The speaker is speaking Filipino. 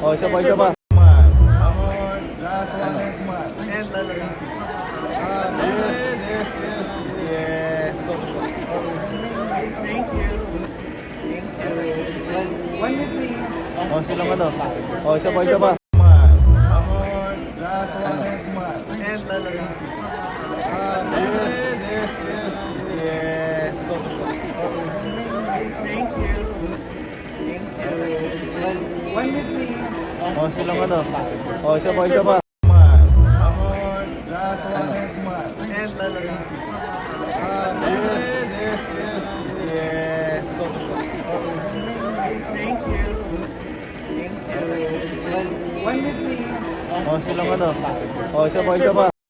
Oh, isa pa, isa pa. Yes. Thank you. One with me. Oh, sila nga to. Oh, isa pa, isa pa. And talaga. Yes. Thank you. One with me. Oh, sila nga to. Oh, isa pa, isa pa. And talaga. Yes. Thank you. One with me. Oh, sila nga to. Oh, isa pa, isa pa.